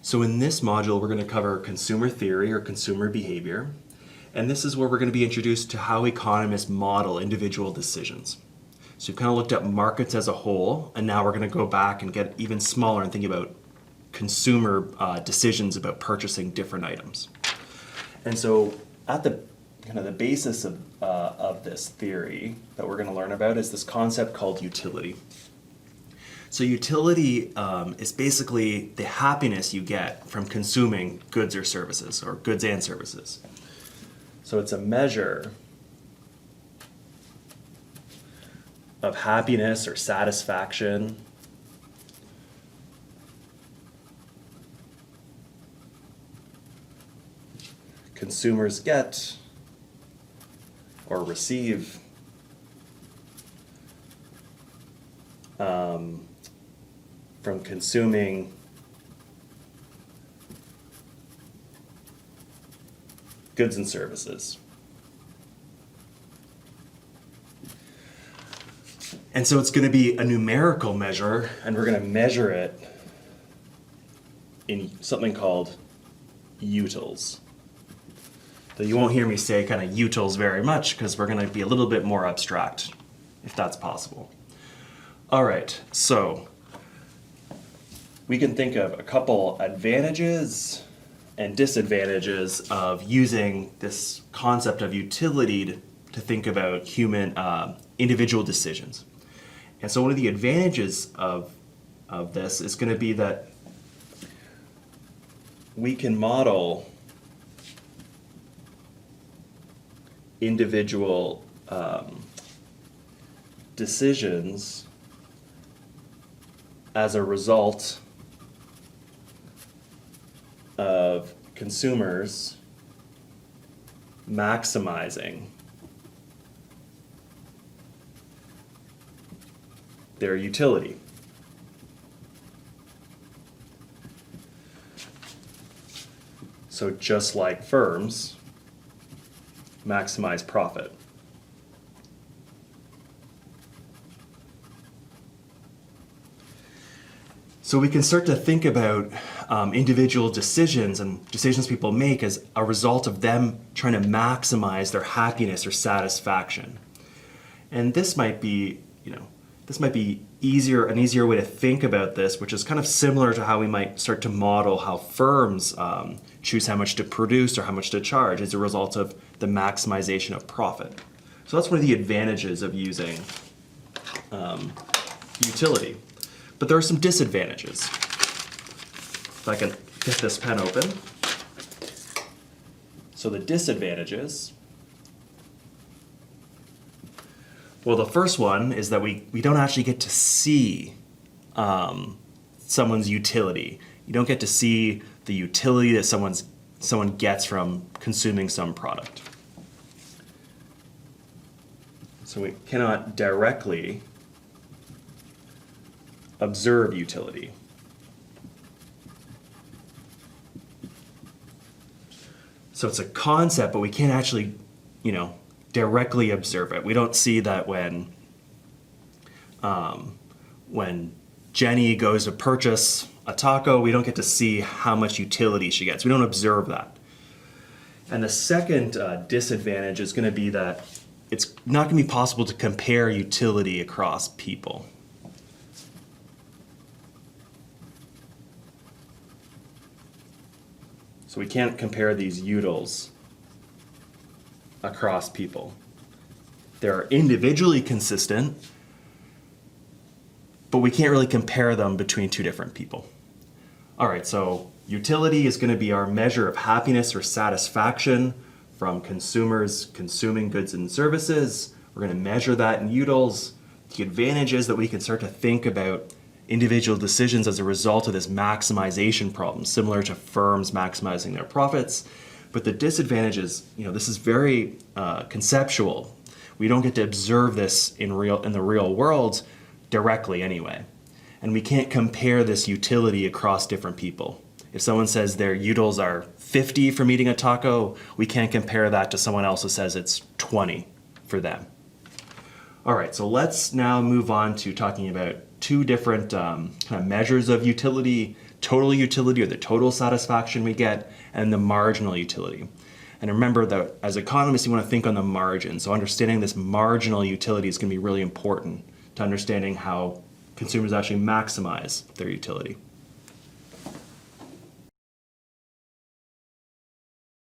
So in this module, we're going to cover consumer theory or consumer behavior. And this is where we're going to be introduced to how economists model individual decisions. So we've kind of looked at markets as a whole, and now we're going to go back and get even smaller and think about consumer decisions about purchasing different items. And so at the kind of the basis of this theory that we're going to learn about is this concept called utility. So utility is basically the happiness you get from consuming goods or services, or goods and services. So it's a measure of happiness or satisfaction consumers get or receive from consuming goods and services. And so it's going to be a numerical measure, and we're going to measure it in something called utils. Though you won't hear me say kind of utils very much because we're going to be a little bit more abstract, if that's possible. All right, so we can think of a couple advantages and disadvantages of using this concept of utility to think about human individual decisions. And so one of the advantages of this is going to be that we can model individual decisions as a result of consumers maximizing their utility. So just like firms maximize profit. So we can start to think about individual decisions and decisions people make as a result of them trying to maximize their happiness or satisfaction. And this might be, an easier way to think about this, which is kind of similar to how we might start to model how firms choose how much to produce or how much to charge as a result of the maximization of profit. So that's one of the advantages of using utility. But there are some disadvantages. If I can get this pen open. So the disadvantages. Well, the first one is that we don't actually get to see someone's utility. You don't get to see the utility that someone gets from consuming some product. So we cannot directly observe utility. So it's a concept, but we can't actually, directly observe it. We don't see that when Jenny goes to purchase a taco, we don't get to see how much utility she gets. We don't observe that. And the second disadvantage is going to be that it's not going to be possible to compare utility across people. So we can't compare these utils across people. They're individually consistent, but we can't really compare them between two different people. All right, so utility is going to be our measure of happiness or satisfaction from consumers consuming goods and services. We're going to measure that in utils. The advantage is that we can start to think about individual decisions as a result of this maximization problem, similar to firms maximizing their profits. But the disadvantage is, this is very conceptual. We don't get to observe this in the real world directly anyway. And we can't compare this utility across different people. If someone says their utils are 50 from eating a taco, we can't compare that to someone else who says it's 20 for them. All right, so let's now move on to talking about two different kind of measures of utility: total utility, or the total satisfaction we get, and the marginal utility. And remember that as economists, you want to think on the margin. So understanding this marginal utility is going to be really important to understanding how consumers actually maximize their utility.